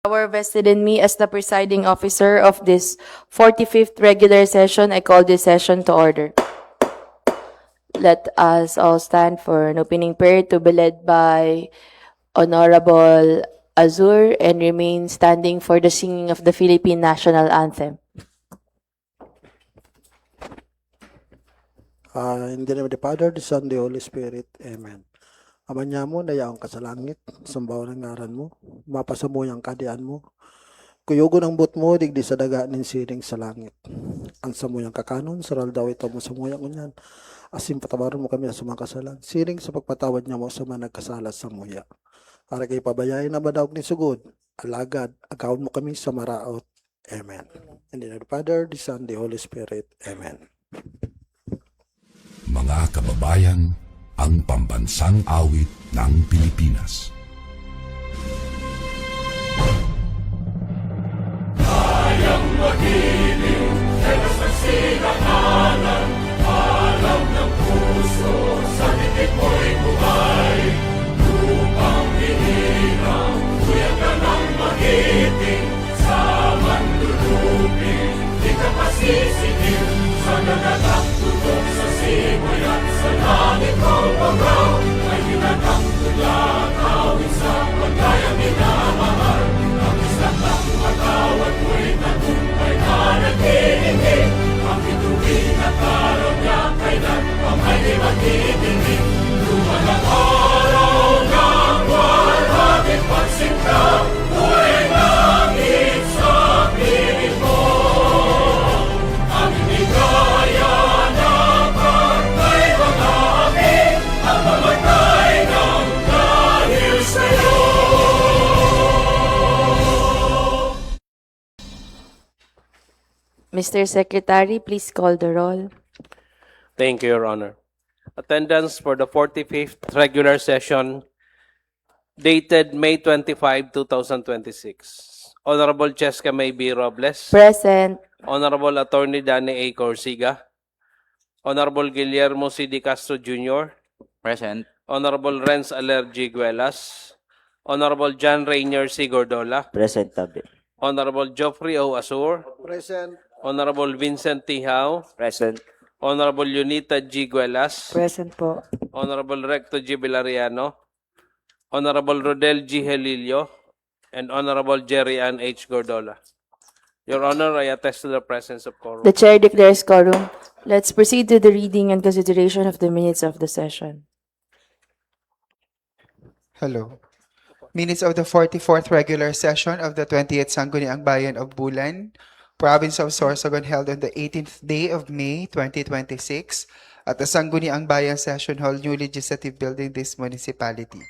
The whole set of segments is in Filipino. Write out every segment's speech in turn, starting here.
power vested in me as the presiding officer of this 45th regular session, I call this session to order. Let us all stand for an opening prayer to be led by Honorable Azur and remain standing for the singing of the Philippine National Anthem. In the name of the Father, the Son, the Holy Spirit. Amen. Ama niya mo, nayaong ka sa langit, sambaw ng ngaran mo, mapasamo ang kadian mo, kuyugon ang but mo, digdi sa daga nin siring sa langit. Ang samuyang kakanon, saral daw ito mo samuyang unyan, asim patawaran mo kami sa mga kasalan, siring sa pagpatawad niya mo sa mga nagkasala sa muya. Para kay pabayain na badawag ni sugod, alagad, agawin mo kami sa maraot. Amen. In the name of the Father, the Son, the Holy Spirit. Amen. Mga kababayan, ang pambansang awit ng Pilipinas. Kayang magiliw, telas ng silanganan, alam ng puso, sa titik mo'y buhay. Lupang hinirang, kuyan ka ng magiting, sa manlulupin, di ka pasisingil, sa nagagang tutok sa simoy at sa langit kong pagaw, ay ginagang tulad, awit sa paglayang minamahal. Ang isang ng matawad mo'y tagumpay na naghihingi, ang ituwing at araw niya kailan pang ay di magtitingin. Luman ang araw ng walhagin pagsinta, buhay ng sa piling mo. Ang inigaya na pagkay mag-aami, ang mamatay ng dahil sa'yo. Mr. Secretary, please call the roll. Thank you, Your Honor. Attendance for the 45th regular session dated May 25, 2026. Honorable Cheska May B. Robles. Present. Honorable Attorney Danny A. Corsiga. Honorable Guillermo C. D. Castro Jr. Present. Honorable Renz Alergi Guelas. Honorable John Rainier C. Gordola. Present tabi. Honorable Geoffrey O. Asur. Present. Honorable Vincent T. Hao. Present. Honorable Unita G. Guelas. Present po. Honorable Recto G. Vilariano, Honorable Rodel G. Helilio, and Honorable Jerry Ann H. Gordola. Your Honor, I attest to the presence of quorum. The chair declares quorum. Let's proceed to the reading and consideration of the minutes of the session. Hello. Minutes of the 44th regular session of the 28th Sangguniang Bayan of Bulan, Province of Sorsogon, held on the 18th day of May 2026 at the Sangguniang Bayan Session Hall, New Legislative Building, this municipality.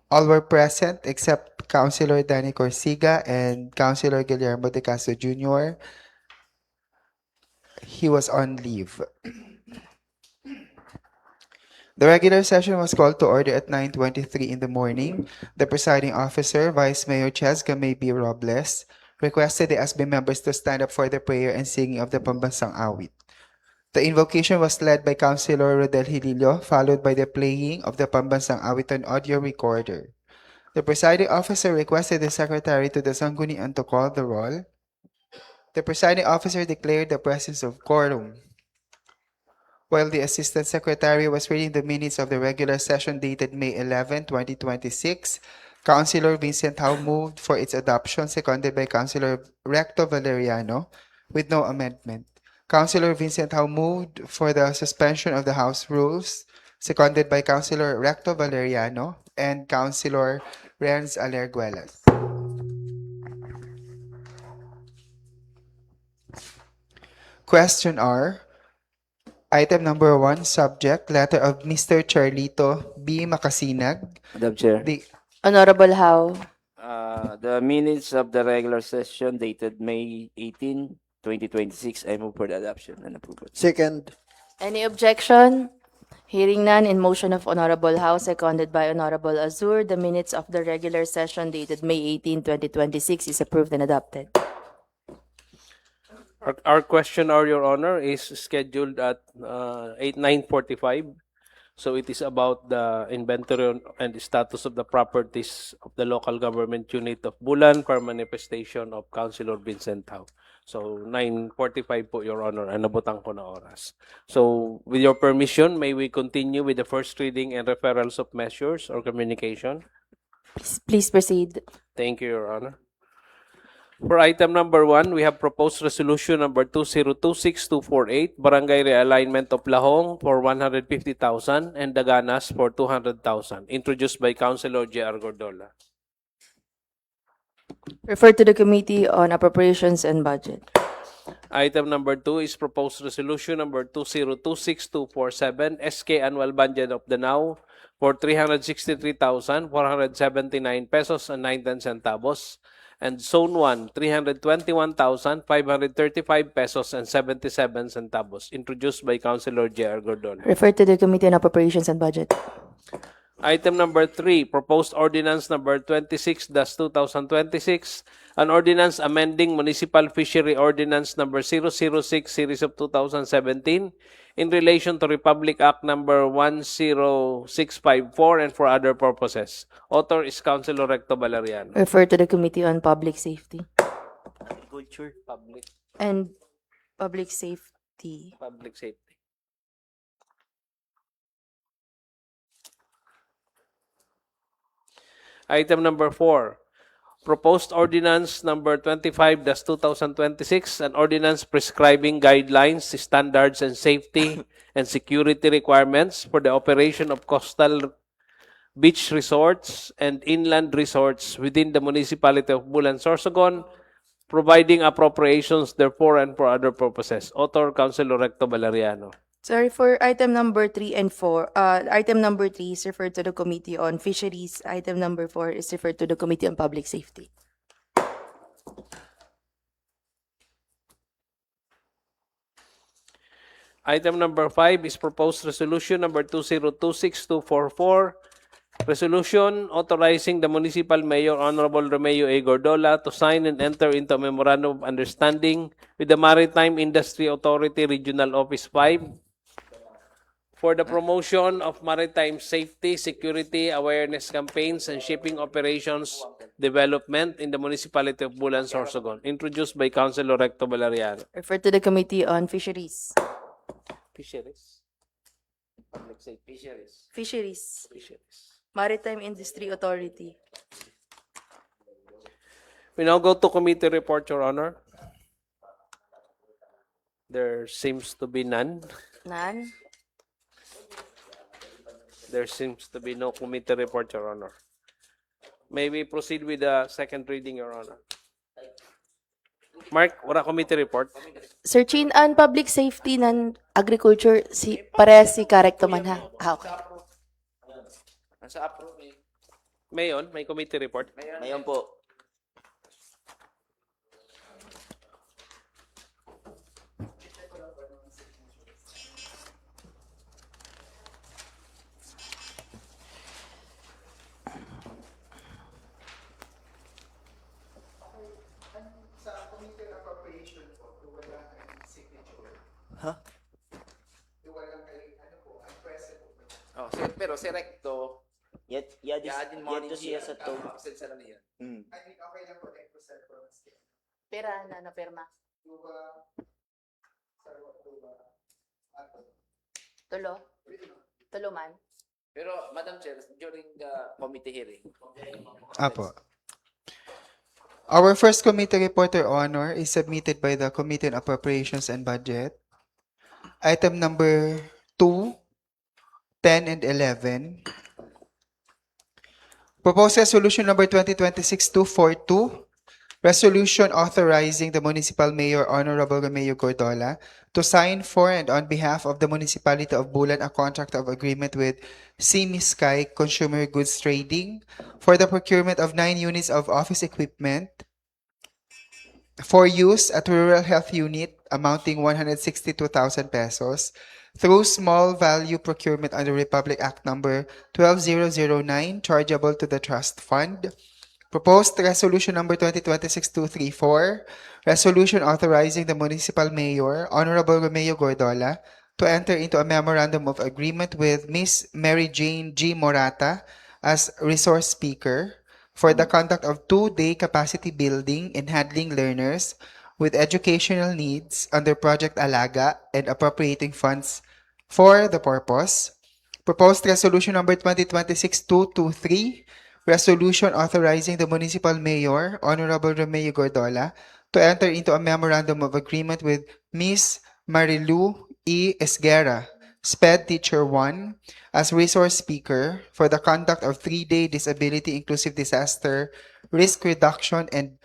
All were present except Councilor Danny Corsiga and Councilor Guillermo de Castro Jr. He was on leave. The regular session was called to order at 9:23 in the morning. The presiding officer, Vice Mayor Cheska May B. Robles, requested the SB members to stand up for the prayer and singing of the Pambansang Awit. The invocation was led by Councilor Rodel Hililio, followed by the playing of the Pambansang Awit on audio recorder. The presiding officer requested the secretary to the Sanggunian to call the roll. The presiding officer declared the presence of quorum. While the assistant secretary was reading the minutes of the regular session dated May 11, 2026, Councilor Vincent Hao moved for its adoption, seconded by Councilor Recto Valeriano, with no amendment. Councilor Vincent Hao moved for the suspension of the House rules, seconded by Councilor Recto Valeriano and Councilor Renz Alerguelas. Question R. Item number 1, subject, letter of Mr. Charlito B. Macasinag. Madam Chair. The Honorable Howe. The minutes of the regular session dated May 18, 2026, I move for the adoption and approval. Second. Any objection? Hearing none, in motion of Honorable Howe, seconded by Honorable Azur, the minutes of the regular session dated May 18, 2026 is approved and adopted. Our question, Your Honor, is scheduled at 9:45. So it is about the inventory and status of the properties of the local government unit of Bulan for manifestation of Councilor Vincent Tao. So 9:45 po, Your Honor, ang nabutang ko na oras. So with your permission, may we continue with the first reading and referrals of measures or communication? Please proceed. Thank you, Your Honor. For item number 1, we have proposed resolution number 2026248, Barangay Realignment of Lahong for 150,000 and Daganas for 200,000, introduced by Councilor J.R. Gordola. Refer to the Committee on Appropriations and Budget. Item number 2 is proposed resolution number 2026247, SK Annual Budget of Danao for 363,479 pesos and 19 centavos. And Zone 1, 321,535 pesos and 77 centavos, introduced by Councilor J.R. Gordon. Refer to the Committee on Appropriations and Budget. Item number 3, proposed ordinance number 26-2026, an ordinance amending Municipal Fishery Ordinance number 006 series of 2017 in relation to Republic Act number 10654 and for other purposes. Author is Councilor Recto Valeriano. Refer to the Committee on Public Safety Agriculture, and Public Safety. public safety. Item number 4, proposed ordinance number 25-2026, an ordinance prescribing guidelines, standards, and safety and security requirements for the operation of coastal beach resorts and inland resorts within the municipality of Bulan, Sorsogon, providing appropriations therefore and for other purposes. Author, Councilor Recto Valeriano. Sorry, for item number 3 and 4, item number 3 is referred to the Committee on Fisheries. Item number 4 is referred to the Committee on Public Safety. Item number 5 is proposed resolution number 2026244, resolution authorizing the municipal mayor, Honorable Romeo A. Gordola, to sign and enter into a memorandum of understanding with the Maritime Industry Authority Regional Office 5 for the promotion of maritime safety, security, awareness campaigns, and shipping operations development in the municipality of Bulan, Sorsogon, introduced by Councilor Recto Valeriano. Refer to the Committee on Fisheries. Fisheries. Public safety. Fisheries. Fisheries. Maritime Industry Authority. We now go to committee report, Your Honor. There seems to be none. None. There seems to be no committee report, Your Honor. May we proceed with the second reading, Your Honor? Mark, wala committee report? Sir Chin, on Public Safety and Agriculture, parehas si Correcto man ha? Okay. Nasa approve eh. Mayon, may committee report? Ngayon po. Oh, pero si Recto, yaadin mo din siya sa to. Pera na napirma. Tulo? Tulo man? Pero Madam Chair, during the committee hearing. Apo. Our first committee report, Your Honor, is submitted by the Committee on Appropriations and Budget. Item number 2, 10, and 11. Proposed resolution number 2026-242, resolution authorizing the municipal mayor, Honorable Romeo Gordola, to sign for and on behalf of the municipality of Bulan a contract of agreement with Simi Sky Consumer Goods Trading for the procurement of 9 units of office equipment for use at rural health unit amounting 162,000 pesos through small value procurement under Republic Act number 12009 chargeable to the trust fund. Proposed resolution number 2026-234, resolution authorizing the municipal mayor, Honorable Romeo Gordola, to enter into a memorandum of agreement with Miss Mary Jane G. Morata as resource speaker for the conduct of 2-day capacity building and handling learners with educational needs under Project Alaga and appropriating funds for the purpose. Proposed Resolution Number 2026-223, Resolution authorizing the Municipal Mayor, Honorable Romeo Gordola, to enter into a memorandum of agreement with Ms. Marilu E. Esguerra, SPED Teacher 1, as resource speaker for the conduct of 3-day disability inclusive disaster risk reduction and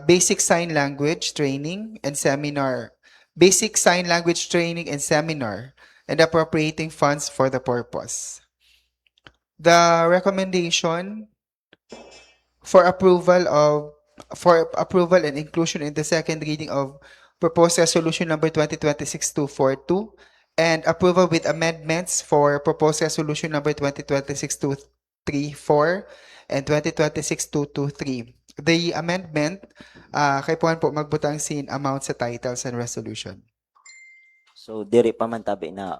basic sign language training and seminar, and appropriating funds for the purpose. The recommendation for approval and inclusion in the second reading of proposed resolution number 2026-242 and approval with amendments for proposed resolution number 2026-234 and 2026-223. The amendment, kay Puan po magbutang sin amount sa titles and resolution. So, diri pa man tabi na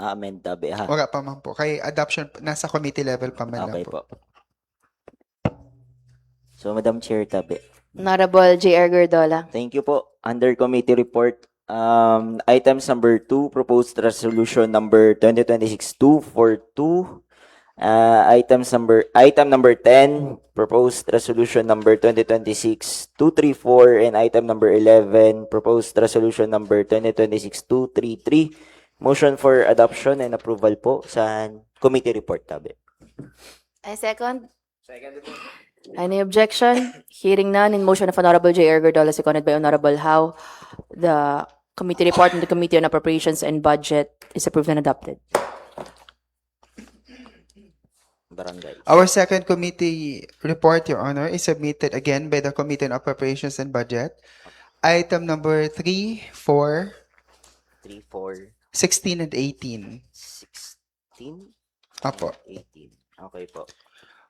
amend tabi ha. Wala pa man po. Kay adoption, nasa committee level pa man Okay lang po. po. So, Madam Chair tabi. Honorable J.R. Gordola. Thank you po. Under committee report, items number 2, proposed resolution number 2026-242. Item number 10, proposed resolution number 2026-234, and item number 11, proposed resolution number 2026-233. Motion for adoption and approval po sa committee report tabi. I second. Second po. Any objection? Hearing none, in motion of Honorable J.R. Gordola, seconded by Honorable Howe, the committee report and the Committee on Appropriations and Budget is approved and adopted. Barangay. Our second committee report, Your Honor, is submitted again by the Committee on Appropriations and Budget. Item number 3, 4, 3, 4, 16, and 18. 16, Apo. 18. Okay po.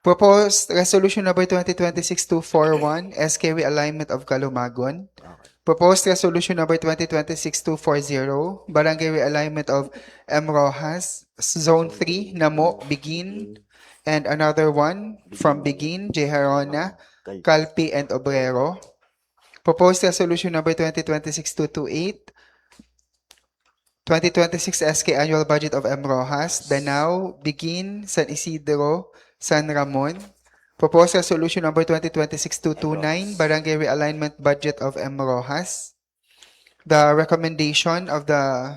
Proposed Resolution number 2026-241, SK Realignment of Kalumagon. Proposed Resolution number 2026-240, Barangay Realignment of M. Rojas, Zone 3, Namo, Begin, and another one from Begin, J. Harona, Calpi, and Obrero. Proposed Resolution number 2026-228, 2026 SK Annual Budget of M. Rojas, Danao, Begin, San Isidro, San Ramon. Proposed Resolution number 2026-229, Barangay Realignment Budget of M. Rojas. The recommendation of the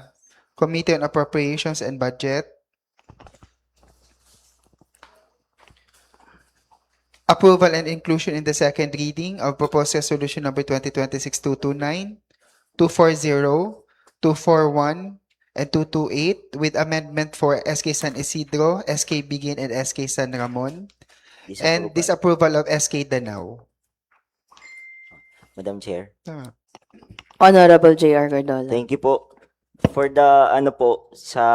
Committee on Appropriations and Budget. Approval and inclusion in the second reading of proposed resolution number 2026-229, 240, 241, and 228 with amendment for SK San Isidro, SK Begin, and SK San Ramon, and disapproval of SK Danao. Madam Chair. Honorable J.R. Gordola. Thank you po. For the sa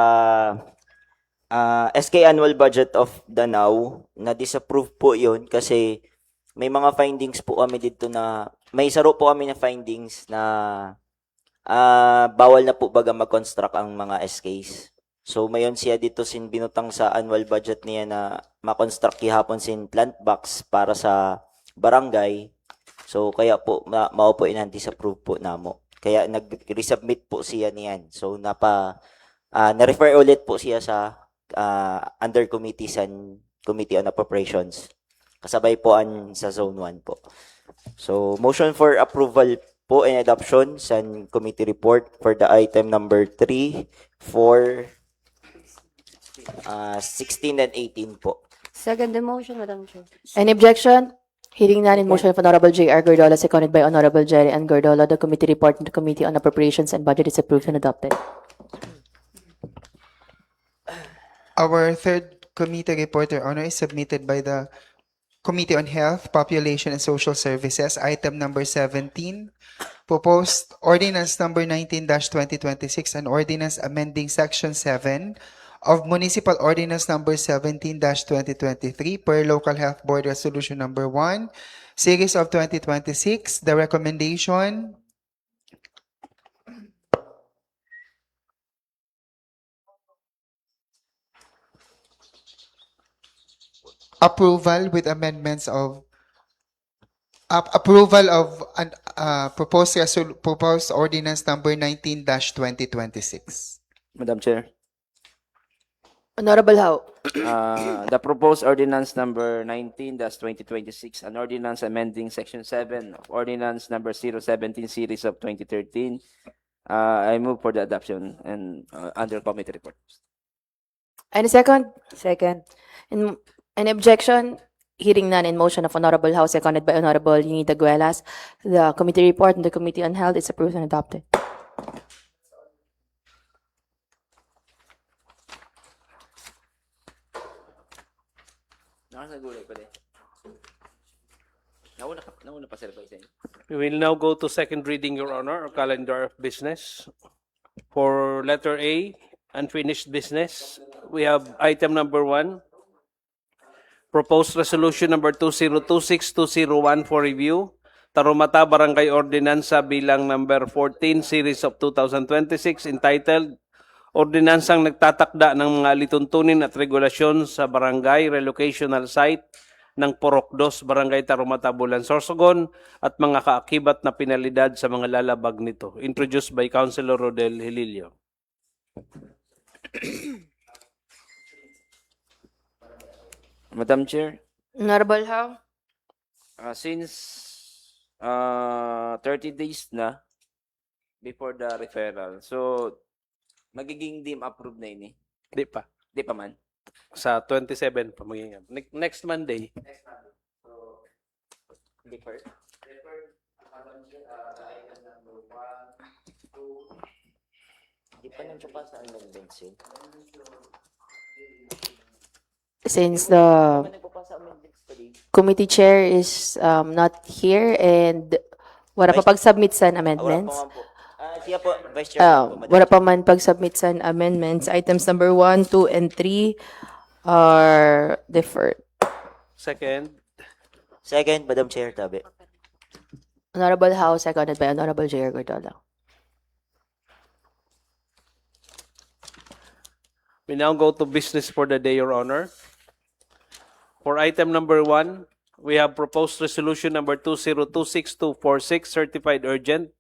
SK annual budget of Danao, na disapprove po 'yon kasi may mga findings po kami dito na may saro po kami na findings na bawal na po baga mag-construct ang mga SKs. So mayon siya dito sin binutang sa annual budget niya na ma-construct gihapon sin plant box para sa barangay. So kaya po mao po in-disapprove po namo. Kaya nag-resubmit po siya niyan. So na-refer ulit po siya sa under committee sa Committee on Appropriations. Kasabay po sa Zone 1 po. So motion for approval po and adoption sa committee report for the item number 3, 4, 16 and 18 po. Second the motion, Madam Chair. Any objection? Hearing none, in motion of Honorable J.R. Gordola, seconded by Honorable Jerry and Gordola, the committee report and the Committee on Appropriations and Budget is approved and adopted. Our third committee report, Your Honor, is submitted by the Committee on Health, Population, and Social Services, item number 17, proposed ordinance number 19-2026, an ordinance amending section 7 of Municipal Ordinance number 17-2023 per Local Health Board Resolution number 1, series of 2026. The recommendation approval with amendments of approval of an proposed ordinance number 19-2026. Madam Chair. Honorable How. The proposed ordinance number 19-2026, an ordinance amending section 7 of ordinance number 017 series of 2013. I move for the adoption and under committee report. Any second? Second. Any objection? Hearing none, in motion of Honorable House, seconded by Honorable Unida Guelas, the committee report and the Committee on Health is approved and adopted. Nauna pa sir ba isa inyo? We will now go to second reading, Your Honor, or calendar of business. For letter A, unfinished business, we have item number 1, proposed resolution number 2026-201 for review, Tarumata Barangay Ordinansa bilang number 14 series of 2026 entitled Ordinansang nagtatakda ng mga lituntunin at regulasyon sa barangay relocational site ng Porok 2, Barangay Tarumata, Bulan, Sorsogon at mga kaakibat na penalidad sa mga lalabag nito. Introduced by Councilor Rodel Hililio. Madam Chair, Honorable How. since 30 days na before the referral, so magiging deem approved na yun eh. Di pa. Di pa man. Sa 27 pa magiging. Next Monday. Deferred. Di pa nandiyo pa sa amendments yun. Since the Nagpapasa amendments pa din. committee chair is not here and wala pa pag-submit sa Wala amendments. pa man po. Siya po, Vice Chair. po, Madam Wala pa man pag-submit sa amendments. Items number 1, 2, and 3 are deferred. Second. Second, Madam Chair, tabi. Honorable House, seconded by Honorable J.R. Gordola. We now go to business for the day, Your Honor. For item number 1, we have proposed resolution number 2026-246, certified urgent.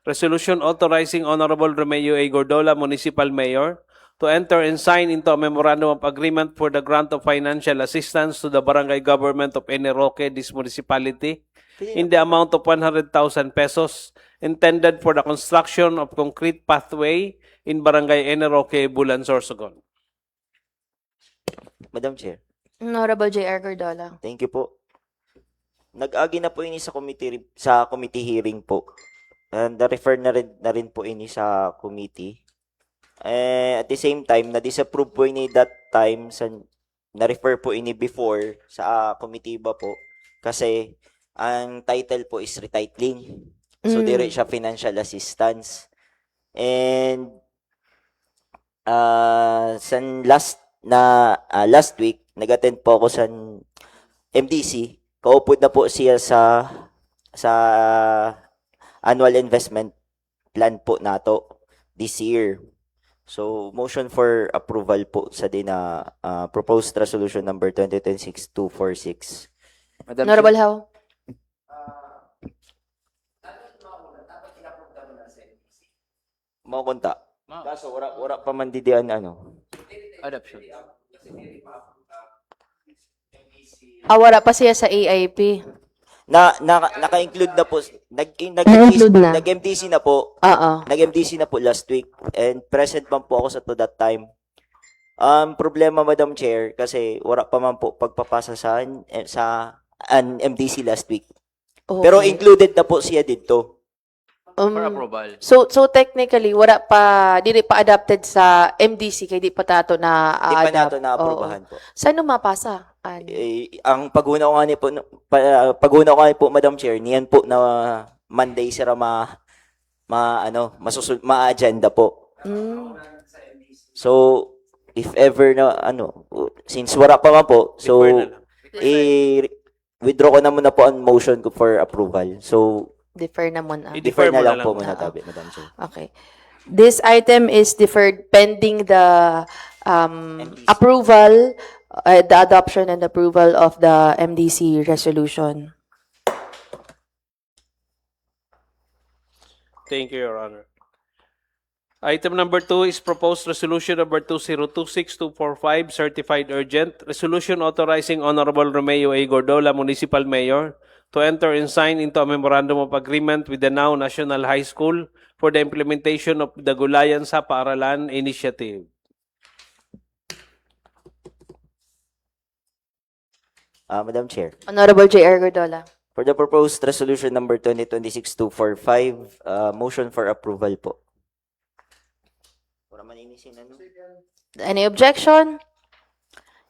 Resolution authorizing Honorable Romeo A. Gordola, Municipal Mayor, to enter and sign into a memorandum of agreement for the grant of financial assistance to the barangay government of Eneroque, this municipality, in the amount of 100,000 pesos intended for the construction of concrete pathway in Barangay Eneroque, Bulan, Sorsogon. Madam Chair. Honorable J.R. Gordola. Thank you po. Nag-agi na po ini sa committee hearing po. And na-refer na rin po ini sa committee. At the same time, na-disapprove po ini that time, na-refer po ini before sa committee ba po. Kasi ang title po is retitling. So, dire siya financial assistance. And last week, nag-attend po ako sa MDC. Kaupod na po siya sa annual investment plan po nato this year. So, motion for approval po sa proposed resolution number 2026-246. Madam Honorable Chair, How. Makunta. Kaso, wala pa man didian adoption. Wala pa siya sa AIP. Naka-include na po. Na-include na. Nag-MDC na po. Oo. Nag-MDC na po last week. And present man po ako to that time. Problema, Madam Chair, kasi wala pa man po pagpapasa sa MDC last week. Okay. Pero included na po siya dito. For approval. So technically wala pa dili pa adopted sa MDC kay di pa tato na Di pa nato adapt. na-aprobahan po. Saan mapasa? Ang paguna ko nga ni po, paguna ko nga ni po, Madam Chair, niyan po na Monday sira ma-agenda po. So, if ever na, since wala pa man po, so, Defer na lang. withdraw ko na muna po ang motion ko for approval. So, Defer na muna. defer na mo lang na po lang. muna, tabi, Madam Chair. Okay. This item is deferred pending the approval the adoption and approval of the MDC resolution. Thank you, Your Honor. Item number 2 is proposed resolution number 2026-245, certified urgent. Resolution authorizing Honorable Romeo A. Gordola, Municipal Mayor, to enter and sign into a memorandum of agreement with the now National High School for the implementation of the Gulayan sa Paaralan Initiative. Madam Chair, Honorable J.R. Gordola. for the proposed resolution number 2026-245, motion for approval po. Wala man inisin, ano? Any objection?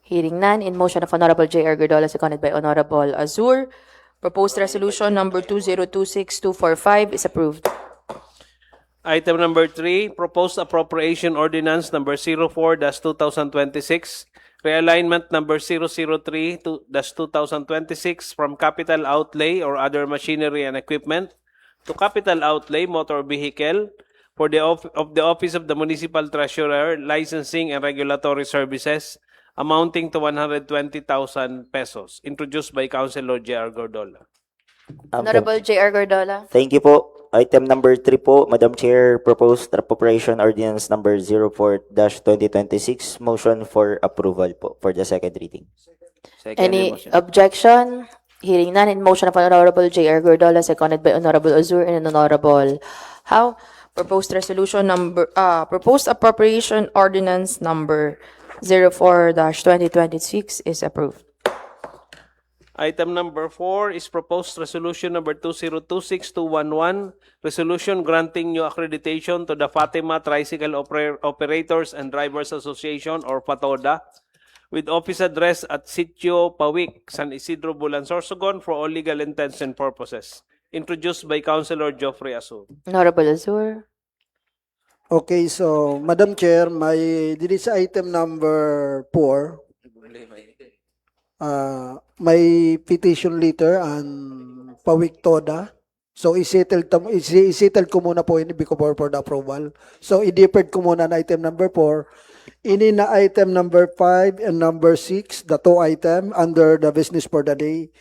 Hearing none, in motion of Honorable J.R. Gordola, seconded by Honorable Azur, proposed resolution number 2026-245 is approved. Item number 3, proposed appropriation ordinance number 04-2026, realignment number 003-2026 from capital outlay or other machinery and equipment to capital outlay motor vehicle for the of the Office of the Municipal Treasurer, Licensing and Regulatory Services amounting to 120,000 pesos, introduced by Councilor J.R. Gordola. Honorable J.R. Gordola. Thank you po. Item number 3 po, Madam Chair, proposed appropriation ordinance number 04-2026, motion for approval po for the second reading. Second Any motion. objection? Hearing none, in motion of Honorable J.R. Gordola, seconded by Honorable Azur and Honorable How, proposed appropriation ordinance number 04-2026 is approved. Item number 4 is proposed resolution number 2026-211, resolution granting new accreditation to the Fatima Tricycle Operators and Drivers Association or FATODA with office address at Sitio Pawik, San Isidro, Bulan, Sorsogon for all legal intents and purposes. Introduced by Councilor Geoffrey Asu. Honorable Azur. Okay, so Madam Chair, dili sa item number 4, may petition letter and Pawik Toda. So isettle ko muna po ini before for the approval. So i-deferred ko muna na item number 4. Ini na item number 5 and number 6, the two item under the business for the day.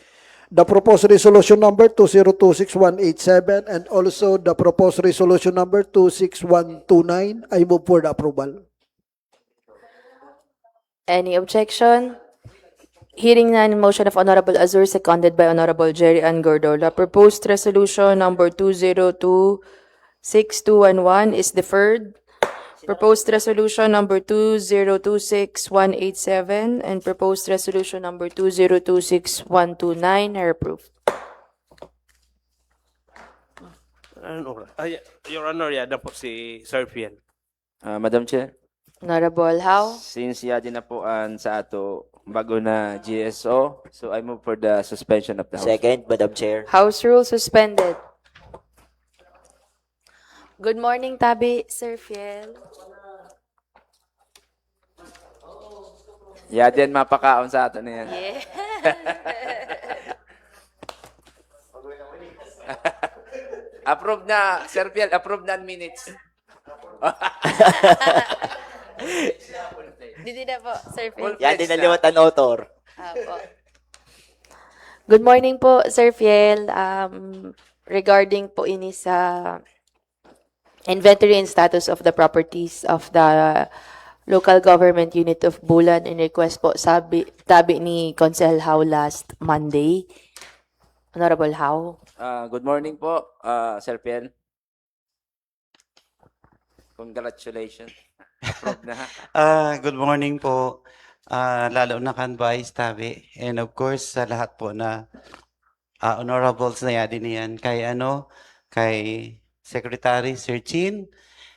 The proposed resolution number 2026187 and also the proposed resolution number 26129. I move for the approval. Any objection? Hearing none, in motion of Honorable Azur, seconded by Honorable Jerry Ann Gordola, proposed resolution number 2026211 is deferred. Proposed resolution number 2026187 and proposed resolution number 2026129 are approved. Your Honor, yada po si Sir Fiel. Madam Chair, Honorable How. since yadi na po sa ato bago na GSO, so I move for the suspension of the House. Second, Madam Chair. House rule suspended. Good morning, Tabi, Sir Fiel. Yadin mapakaon sa ato na yan. Yeah. Approve na, Sir Fiel, approve na ang minutes. Didi na po, Sir Fiel. Yan din naliwatan author. Apo. Good morning po, Sir Fiel. Regarding po ini sa inventory and status of the properties of the local government unit of Bulan, in request po tabi ni Consel How last Monday. Honorable How. Good morning po, Sir Fiel. Congratulations. Approve na. Good morning po. Lalo na kan Vice Tabi. And of course, sa lahat po na honorables na yadi niyan. Kay Secretary Sir Chin,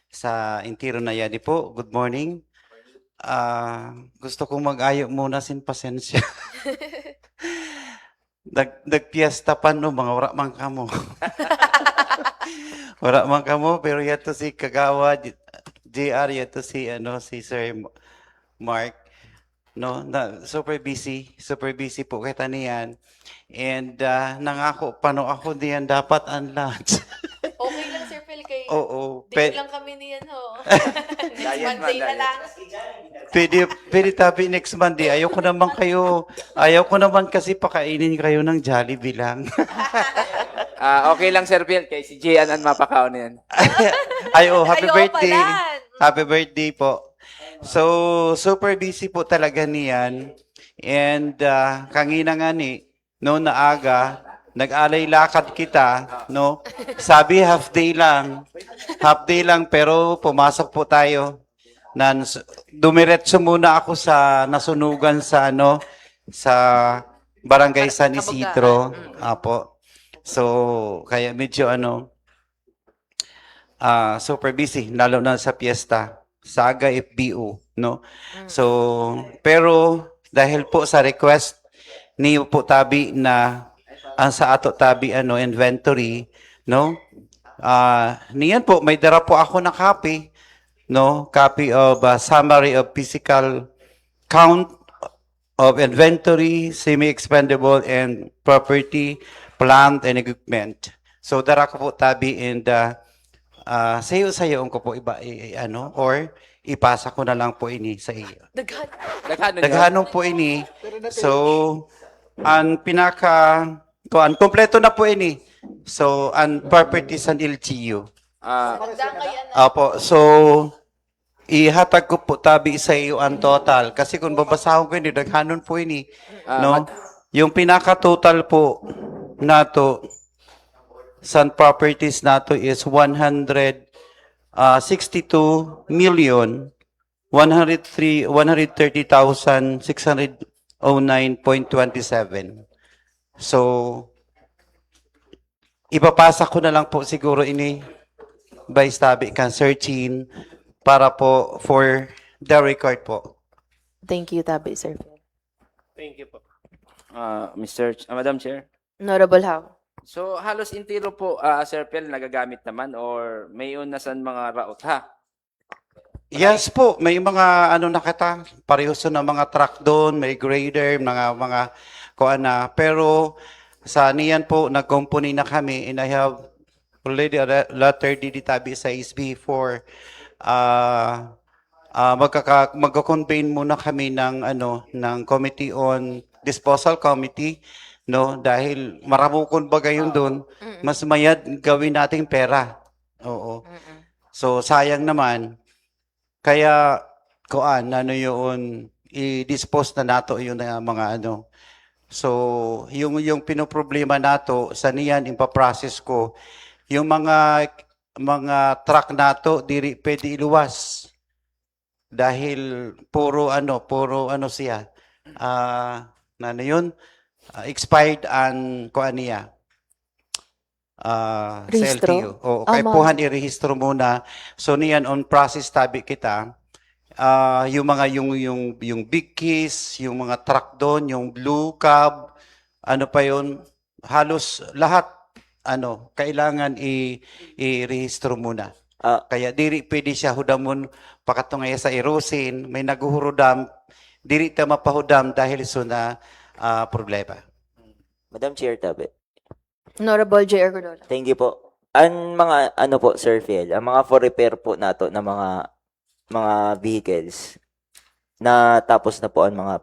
sa Intiro na yadi po. Good morning. Gusto kong mag-ayo muna sin pasensya. Nagpiesta pa no, mga wala man kamo. Wala man kamo, pero yato si Kagawa, JR, yato si Sir Mark, no, super busy po kita niyan. And nangako pa no ako diyan dapat ang lunch. Okay lang, Sir Phil, kay Oo. Date lang kami niyan ho. Next Diet man, Monday na diet. lang. Pwede tabi next Monday. Ayaw ko naman kasi pakainin kayo ng Jollibee lang. Okay lang, Sir Bill. Kay si Gian ang mapakaon yan. Happy Ayaw birthday. pala. Happy birthday po. So, super busy po talaga niyan. And kangina nga ni, no, na aga, nag-alay lakad kita, no? Sabi half day lang, pero pumasok po tayo. Dumiretso muna ako sa nasunugan sa sa Barangay San Isidro. Apo. So, kaya medyo super busy, lalo na sa piyesta, Saga FBO, no? So, pero dahil po sa request niyo po tabi na ang sa ato tabi inventory, no? Niyan po may dara po ako na copy, no? Copy of summary of physical count of inventory, semi-expendable and property, plant and equipment. So dara ko po tabi and sayo-sayoon ko po or ipasa ko na lang po ini sa iyo. Daghanon po ini. So, ang kompleto na po ini. So, ang properties and LGU. Apo, so, ihatag ko po tabi sa iyo ang total. Kasi kung babasahon ko ini, daghanon po ini. No? Yung pinaka-total po nato, Sun properties nato is 130,609.27. So, ipapasa ko na lang po siguro ini by tabi kan searching para po for the record po. Thank you, Tabi, Sir Phil. Thank you po. Madam Chair. Honorable How. So, halos intiro po, Sir Phil, nagagamit naman or may unasan mga route, ha? Yes po, may mga nakita, parehas na mga truck doon, may grader, mga kuan na. Pero sa niyan po, nag-company na kami and I have already a letter diditabi sa SB4. Magko-convene muna kami ng committee on disposal committee, no, dahil maramukon ba gayon doon, mas mayad gawin nating pera. Oo. So sayang naman. Kaya yun, i-dispose na nato yun na mga So yung pinoproblema nato sa niyan ipaprocess ko yung mga truck nato diri pwede iluwas. Dahil puro siya. Yun? Expired ang niya. Sa Rehistro? LTO. Oo, kay puhan i-rehistro muna. So niyan on process tabi kita. Yung mga yung big keys, yung mga truck doon, yung blue cab, pa yun, halos lahat kailangan i-rehistro muna. Kaya diri pwede siya hudamon pakatungay sa erosin, may naguhurudam, diri ta mapahudam dahil na problema. Madam Chair, tabi. Honorable J.R. Cordola. Thank you po. Ang mga po, Sir Phil, ang mga for repair po nato na mga vehicles na tapos na po ang mga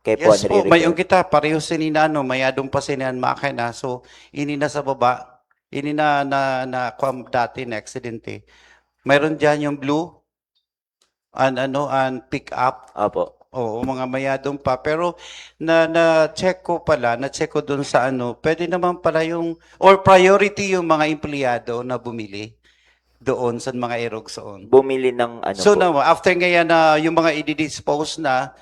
kay po Yes po, re-repair. may yung kita, pareho sininano, mayadong pa sinan makina. So, ini na sa baba, ini na kwam dati na aksidente. Mayroon dyan yung blue, and pick up. Apo. Oo, mga mayadong pa. Pero na-check ko doon sa pwede naman pala or priority yung mga empleyado na bumili doon sa mga erogsoon. Bumili ng So po. now, after ngayon na yung mga i-dispose na,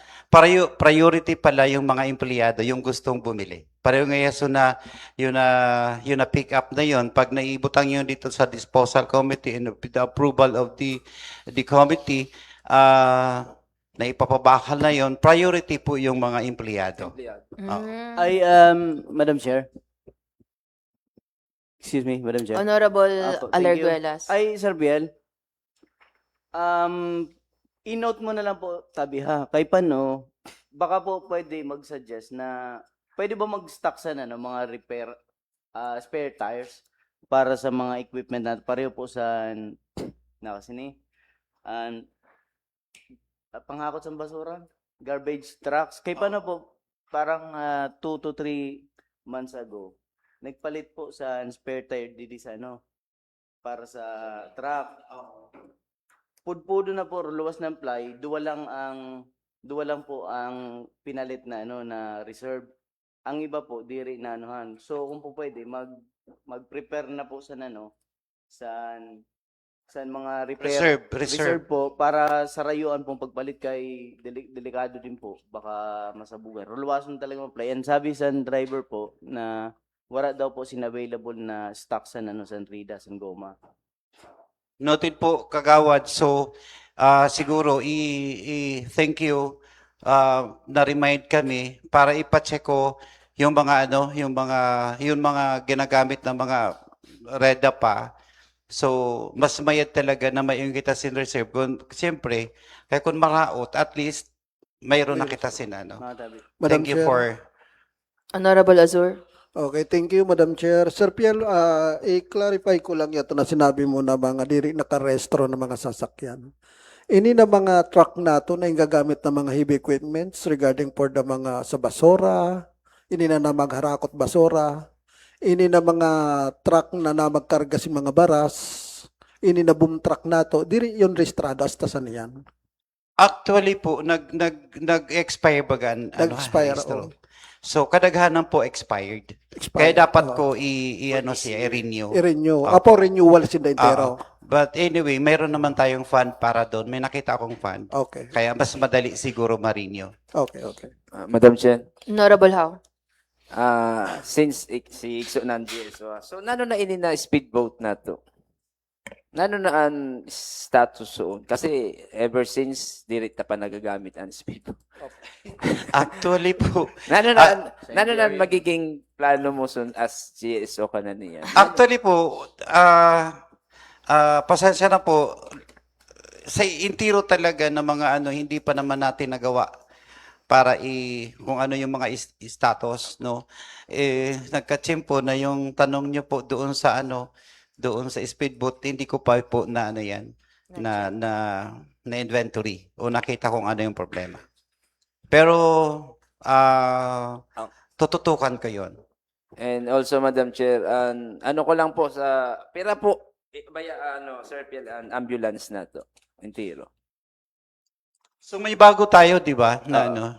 priority pala yung mga empleyado, yung gustong bumili. Pareho ngayon so na yun na pick up na yun, pag naibutang yun dito sa disposal committee and with the approval of the committee, na ipapabakal na yon, priority po yung mga empleyado. Madam Chair. Excuse me, Madam Chair. Honorable Apo, thank you. Alarguelas. Sir Biel. I-note mo na lang po, tabi ha. Kay Pano, baka po pwede mag-suggest na pwede ba mag-stock sana ng mga repair spare tires para sa mga equipment natin. Pareho po sa nakasini. Panghakot sa basura, garbage trucks. Kaya paano po, parang 2 to 3 months ago, nagpalit po sa spare tire dito sa para sa truck. Pudpudo na po, luwas ng ply, duwa lang po ang pinalit na na reserve. Ang iba po diri na anuhan. So kung po pwede mag-prepare na po sa sa mga reserve po para sa rayuan pong pagpalit kay delikado din po, baka masabugan. Luwason talaga ang play. And sabi sa driver po na wala daw po available na stock sa sa Rida, sa Goma. Noted po, Kagawad. So, siguro, thank you, na-remind kami para ipacheck ko yung mga yung mga ginagamit ng mga REDA pa. So, mas mayad talaga na may kita sin reserve. Siyempre, kaya kung maraot, at least, mayroon na kita sin Madam Thank you Chair. for... Honorable Azur. Okay, thank you, Madam Chair. Sir Piel, i-clarify ko lang ito na sinabi mo na mga diri nakarestro ng mga sasakyan. Ini na mga truck nato na yung gagamit ng mga heavy equipments regarding for the mga sa basura, ini na magharakot basura, ini na mga truck na magkarga si mga baras, ini na boom truck nato, diri yon registrado hasta sa niyan. Actually po, nag-expire bagan. Nag-expire, registro. oo. So, kadaghanan po expired. Kaya dapat ko i-renew. I-renew. Oo. Apo renewal sila entero. But anyway, mayroon naman tayong fund para doon. May nakita akong fund. Okay. Kaya mas madali siguro ma-renew. Okay, okay. Madam Chair, Honorable How. since si Ikso nandiyan, so nano na ini na speedboat na to? Nano na ang status soon? Kasi ever since, dirit na pa nagagamit ang speedboat. Actually po, Nano na ang magiging plano mo soon as GSO ka na niya? actually po, pasensya na po, sa intiro talaga ng mga hindi pa naman natin nagawa para kung ano yung mga status, no? Nagkatsimpo na yung tanong nyo po doon sa doon sa speedboat, hindi ko pa po na yan, na inventory o nakita kung ano yung problema. Pero, tututukan ko yun. And also, Madam Chair, ano ko lang po sa, pera po, Sir Piel, ambulance na to, intiro. So may bago tayo, di ba? Na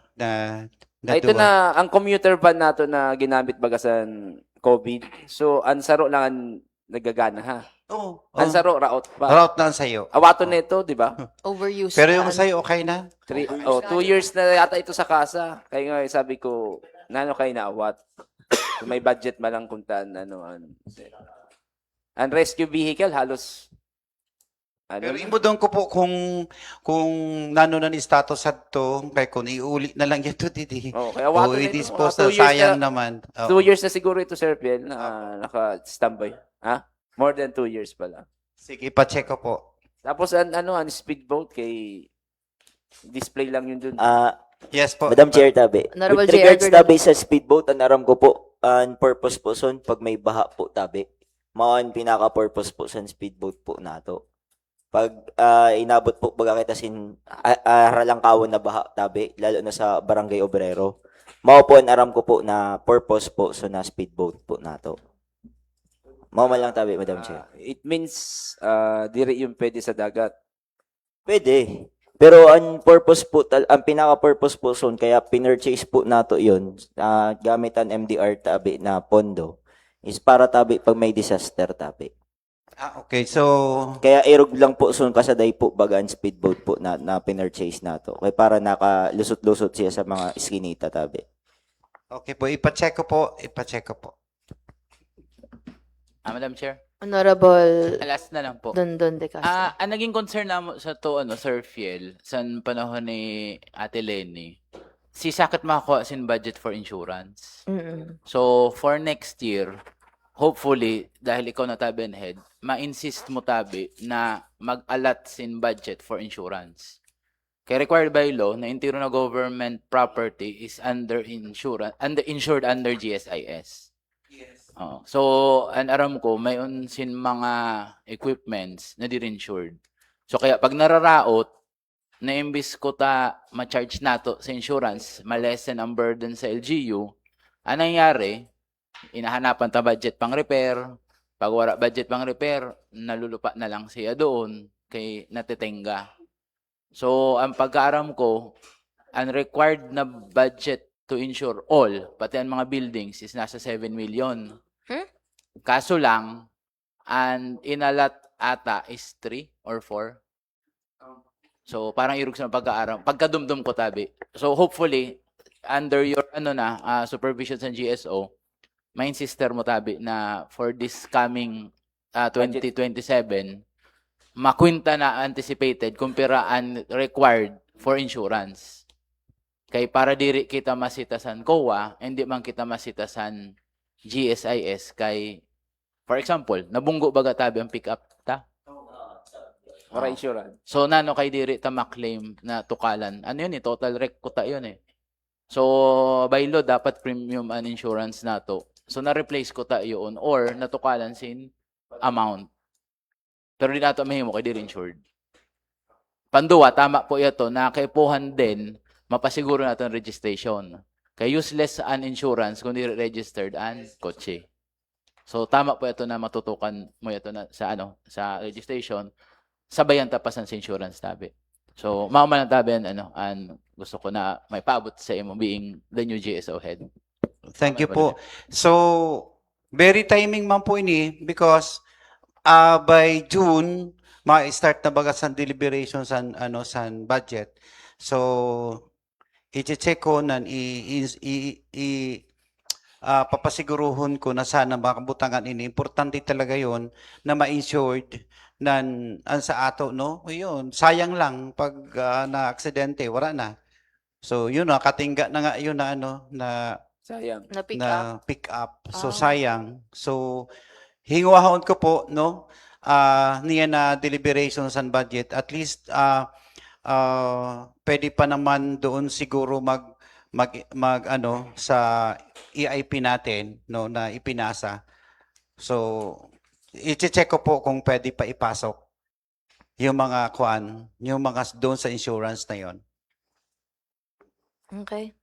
Ito duwa. na, ang commuter van nato na ginamit bagasan COVID. So, ang saro lang ang nagagana, ha? Oo. Ang saro, raot pa. Route na sa'yo. Awato nito, di ba? Overuse. Pero yung na. sa'yo, okay na? 2 years na yata ito sa kasa. Kaya nga sabi ko, nano kayo na awat? Kung may budget malang kuntan, ang rescue vehicle, halos, Pero imudon ko po kung nano na ni status at to, kaya kung iulit na lang ito, didi. kaya awato O nito. i-dispose Mga 2 na, years sayang na- naman. 2 years na siguro ito, Sir Piel, na naka-standby. Ha? More than 2 years pala. Sige, pa-check ko po. Tapos, ang speedboat kay display lang yun dun. Yes po. Madam Chair, tabi. Honorable With J.R. regards Gordon. tabi sa speedboat, ang aram ko po, ang purpose po son, pag may baha po tabi, maon pinaka-purpose po sa speedboat po nato. Pag inabot po baga kita haralang kawon na baha tabi, lalo na sa Barangay Obrero, mao po ang aram ko po na purpose po so na speedboat po nato. Mao man lang tabi, Madam Chair. It means, diri yung pwede sa dagat. Pwede. Pero ang purpose po, ang pinaka-purpose po son, kaya pinurchase po nato yun, gamit ang MDR tabi na pondo, is para tabi pag may disaster tabi. Okay, so Kaya irog lang po son kasaday po baga ang speedboat po na pinurchase nato. Kaya para nakalusot-lusot siya sa mga iskinita tabi. okay po, ipa-check ko po. Madam Chair, Honorable last na lang po. Dondon de Castro. Ang naging concern namo sa to, Sir Fiel, sa panahon ni Ate Lenny, si sakit makakuha sin budget for insurance. Mm-mm. So, for next year, hopefully, dahil ikaw na tabi and head, ma-insist mo tabi na mag-alat sin budget for insurance. Kaya required by law na intiro na government property is insured under GSIS. Oh. So, ang aram ko, may sin mga equipments na di insured. So, kaya pag nararaot, na imbis ko ta ma-charge nato sa insurance, malesen ang burden sa LGU, anong nangyari, inahanapan ta budget pang repair, pag wala budget pang repair, nalulupa na lang siya doon, kay natitenga. So, ang pagkaaram ko, ang required na budget to insure all, pati ang mga buildings, is nasa 7 million. Kaso lang, and inalat ata is 3 or 4. So, parang irog sa pagkaaram. Pagkadumdum ko tabi. So, hopefully, under your supervision sa GSO, ma-insister mo tabi na for this coming 2027, makwinta na anticipated kumpira and required for insurance. Kay para diri kita masitasan COA, hindi man kita masitasan GSIS kay, for example, nabunggo baga tabi ang pick-up ta? Or insurance. So, nano kay diri ta maklaim na tukalan. Ano yun eh, total wreck ko ta yun eh. So, by law, dapat premium and insurance na to. So, na-replace ko ta yun or natukalan sin amount. Pero di nato mahimo kay diri insured. Panduwa, tama po ito na kaipuhan din, mapasiguro natin registration. Kay useless an insurance kung di registered an kotse. So, tama po ito na matutukan mo ito na sa registration. Sabayan tapasan sa insurance tabi. So, mauman tabi and gusto ko na may paabot sa imo being the new GSO head. Thank you po. So, very timing man po ini because by June, ma-start na baga sa deliberation sa budget. So, i-check ko na papasiguruhon ko na sana makabutangan ini. Importante talaga yon na ma-insured sa ato, no? Yun, sayang lang pag na-aksidente, wala na. So, yun, katingga na nga yun na Sayang. Na pick up. So, sayang. So, hingwahon ko po, no? Niya na deliberations and budget. At least, pwede pa naman doon siguro sa EIP natin, no, na ipinasa. So, i-check ko po kung pwede pa ipasok yung mga doon sa insurance na yon. Okay.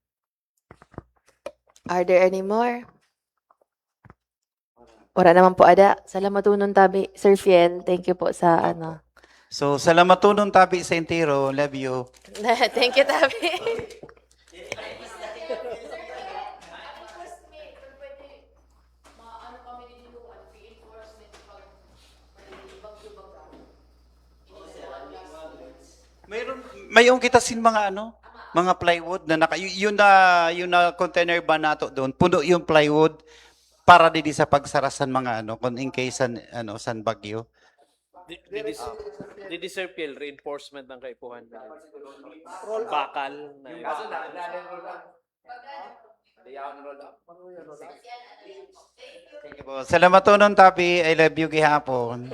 Are there any more? Wala naman po ada. Salamatunon tabi, Sir Fiel. Thank you po sa So, salamat tunong tabi sa entero. Love you. Thank you, tabi. Mayroon kita sin mga mga plywood na yun na container ba nato doon. Puno yung plywood para di sa pagsarasan mga kung in case san bagyo. Di Sir Piel, reinforcement ng kaipuhan. Bakal. Salamat tunong tapi. I love you gihapon.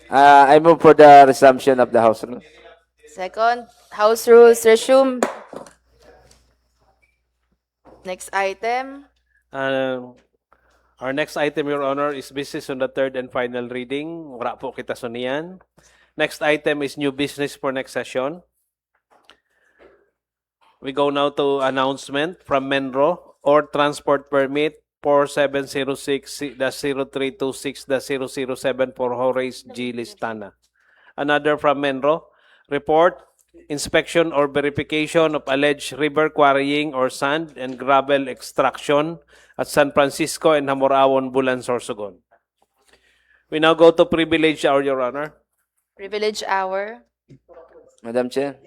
I move for the resumption of the House rule. Second, House rules resume. Next item. Our next item, Your Honor, is business on the third and final reading. Wala po kita sunian. Next item is new business for next session. We go now to announcement from Menro or transport permit 4706-0326-007 for Horace G. Listana. Another from Menro, report, inspection or verification of alleged river quarrying or sand and gravel extraction at San Francisco and Hamorawon, Bulan, Sorsogon. We now go to privilege hour, Your Honor. Privilege hour. Madam Chair,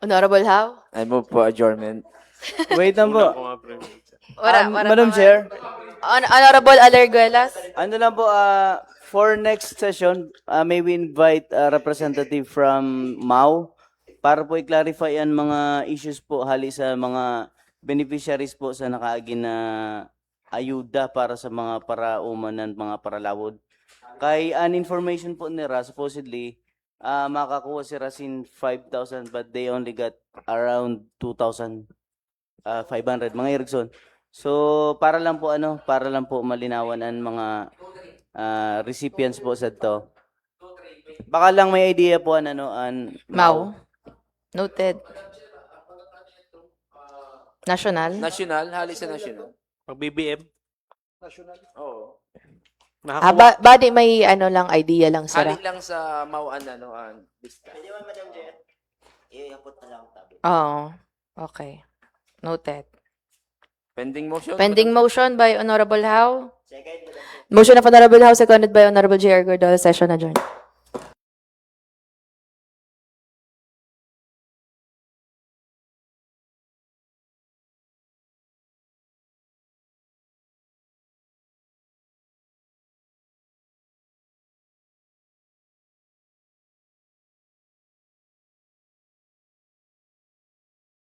Honorable Howe. I move for adjournment. Wait lang po. Wala Madam pa nga. Chair, Honorable Alerguelas. ano lang po, For next session, may we invite a representative from MAU para po i-clarify ang mga issues po hali sa mga beneficiaries po sa nakaagi na ayuda para sa mga parauman ng mga paralawod. Kay an information po nila, supposedly, makakuha si Rasin 5,000 but they only got around 2,500 mga Erickson. So para lang po malinawan ang mga recipients po sa to. Baka lang may idea po an Mau. Noted. National. National, hali sa national. Pag BBM, Oo. Badi may lang idea lang sara. Hali lang sa mauan lista. Pwede ba, Madam Chair? Iapot na lang tabi. Oo. Okay. Noted. Pending motion. Pending motion by Honorable Howe. Second, Madam Chair. Motion of Honorable Howe, seconded by Honorable J.R. Gordon. Session adjourned.